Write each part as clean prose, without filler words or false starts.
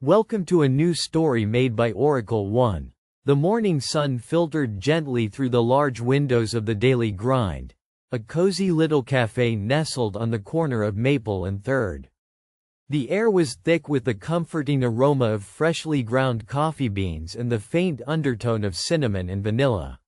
Welcome to a new story made by Oracle One. The morning sun filtered gently through the large windows of the Daily Grind, a cozy little cafe nestled on the corner of Maple and 3rd. The air was thick with the comforting aroma of freshly ground coffee beans and the faint undertone of cinnamon and vanilla.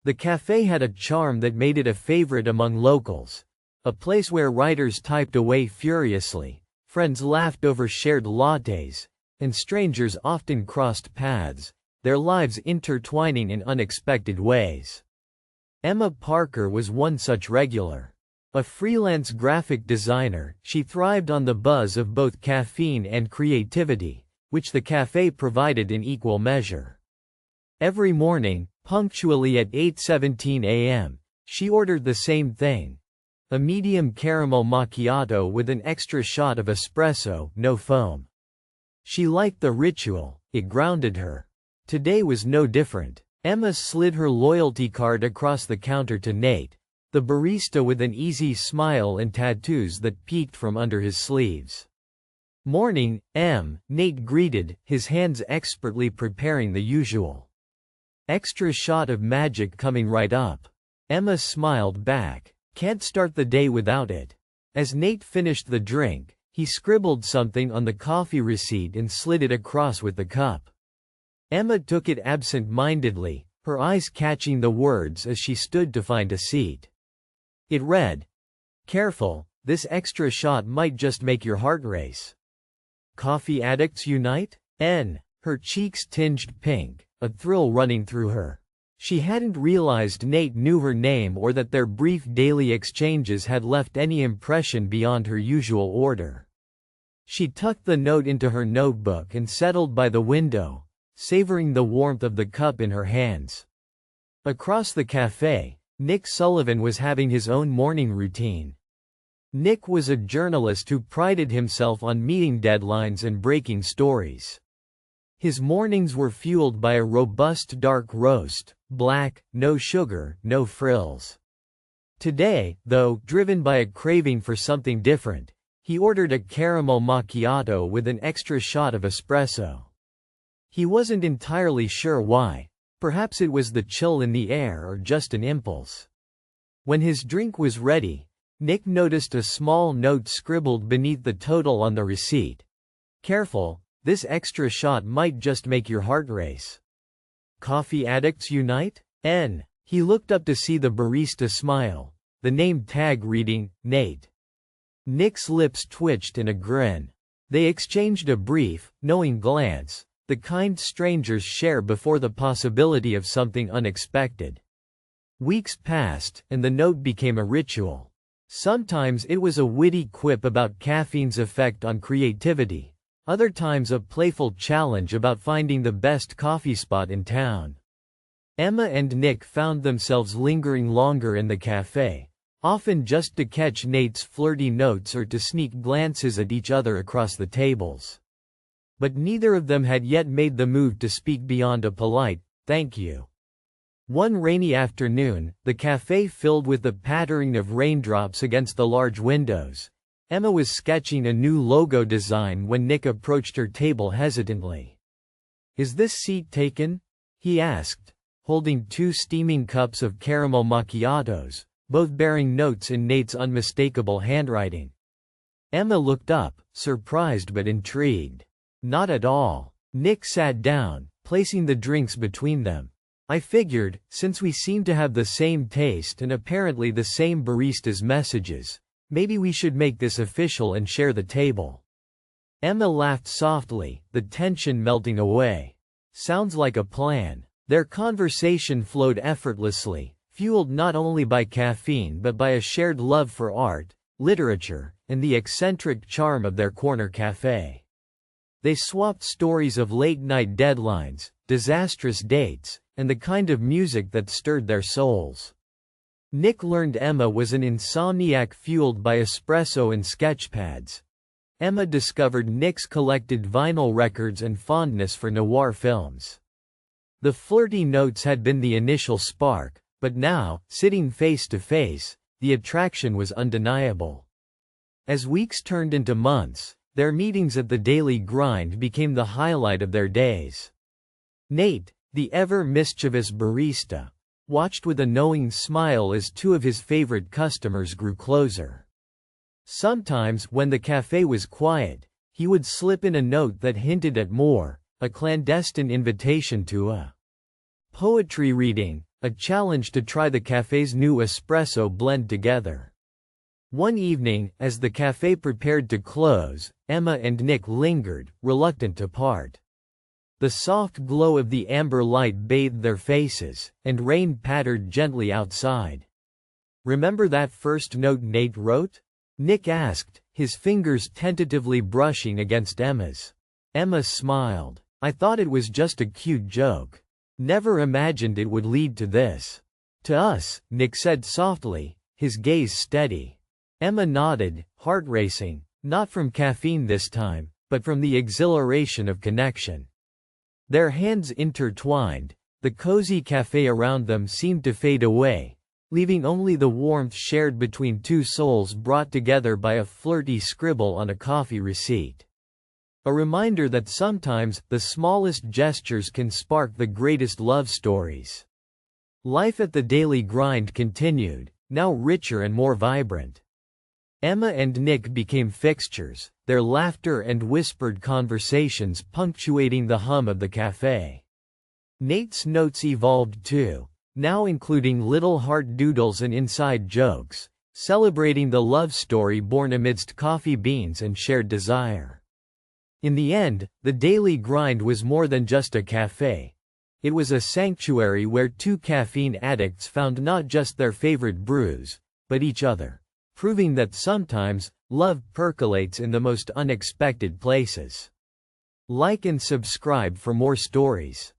The cafe had a charm that made it a favorite among locals, a place where writers typed away furiously, friends laughed over shared lattes, and strangers often crossed paths, their lives intertwining in unexpected ways. Emma Parker was one such regular. A freelance graphic designer, she thrived on the buzz of both caffeine and creativity, which the cafe provided in equal measure. Every morning, punctually at 8:17 a.m., she ordered the same thing: a medium caramel macchiato with an extra shot of espresso, no foam. She liked the ritual, it grounded her. Today was no different. Emma slid her loyalty card across the counter to Nate, the barista with an easy smile and tattoos that peeked from under his sleeves. "Morning, Em," Nate greeted, his hands expertly preparing the usual. "Extra shot of magic coming right up." Emma smiled back. "Can't start the day without it." As Nate finished the drink, he scribbled something on the coffee receipt and slid it across with the cup. Emma took it absent-mindedly, her eyes catching the words as she stood to find a seat. It read, "Careful, this extra shot might just make your heart race. Coffee addicts unite? N." Her cheeks tinged pink, a thrill running through her. She hadn't realized Nate knew her name or that their brief daily exchanges had left any impression beyond her usual order. She tucked the note into her notebook and settled by the window, savoring the warmth of the cup in her hands. Across the cafe, Nick Sullivan was having his own morning routine. Nick was a journalist who prided himself on meeting deadlines and breaking stories. His mornings were fueled by a robust dark roast, black, no sugar, no frills. Today, though, driven by a craving for something different, he ordered a caramel macchiato with an extra shot of espresso. He wasn't entirely sure why. Perhaps it was the chill in the air or just an impulse. When his drink was ready, Nick noticed a small note scribbled beneath the total on the receipt. "Careful, this extra shot might just make your heart race. Coffee addicts unite? N." He looked up to see the barista smile, the name tag reading, Nate. Nick's lips twitched in a grin. They exchanged a brief, knowing glance, the kind strangers share before the possibility of something unexpected. Weeks passed, and the note became a ritual. Sometimes it was a witty quip about caffeine's effect on creativity, other times a playful challenge about finding the best coffee spot in town. Emma and Nick found themselves lingering longer in the cafe, often just to catch Nate's flirty notes or to sneak glances at each other across the tables. But neither of them had yet made the move to speak beyond a polite, "Thank you." One rainy afternoon, the cafe filled with the pattering of raindrops against the large windows. Emma was sketching a new logo design when Nick approached her table hesitantly. "Is this seat taken?" he asked, holding 2 steaming cups of caramel macchiatos, both bearing notes in Nate's unmistakable handwriting. Emma looked up, surprised but intrigued. "Not at all." Nick sat down, placing the drinks between them. "I figured, since we seem to have the same taste and apparently the same barista's messages, maybe we should make this official and share the table." Emma laughed softly, the tension melting away. "Sounds like a plan." Their conversation flowed effortlessly, fueled not only by caffeine but by a shared love for art, literature, and the eccentric charm of their corner cafe. They swapped stories of late-night deadlines, disastrous dates, and the kind of music that stirred their souls. Nick learned Emma was an insomniac fueled by espresso and sketchpads. Emma discovered Nick's collected vinyl records and fondness for noir films. The flirty notes had been the initial spark, but now, sitting face to face, the attraction was undeniable. As weeks turned into months, Their meetings at the daily grind became the highlight of their days. Nate, the ever-mischievous barista, watched with a knowing smile as two of his favorite customers grew closer. Sometimes, when the cafe was quiet, he would slip in a note that hinted at more, a clandestine invitation to a poetry reading, a challenge to try the cafe's new espresso blend together. One evening, as the cafe prepared to close, Emma and Nick lingered, reluctant to part. The soft glow of the amber light bathed their faces, and rain pattered gently outside. "Remember that first note Nate wrote?" Nick asked, his fingers tentatively brushing against Emma's. Emma smiled. "I thought it was just a cute joke. Never imagined it would lead to this." "To us," Nick said softly, his gaze steady. Emma nodded, heart racing, not from caffeine this time, but from the exhilaration of connection. Their hands intertwined, the cozy cafe around them seemed to fade away, leaving only the warmth shared between two souls brought together by a flirty scribble on a coffee receipt. A reminder that sometimes, the smallest gestures can spark the greatest love stories. Life at the daily grind continued, now richer and more vibrant. Emma and Nick became fixtures, their laughter and whispered conversations punctuating the hum of the cafe. Nate's notes evolved too, now including little heart doodles and inside jokes, celebrating the love story born amidst coffee beans and shared desire. In the end, the daily grind was more than just a cafe. It was a sanctuary where two caffeine addicts found not just their favorite brews, but each other, proving that sometimes, love percolates in the most unexpected places. Like and subscribe for more stories.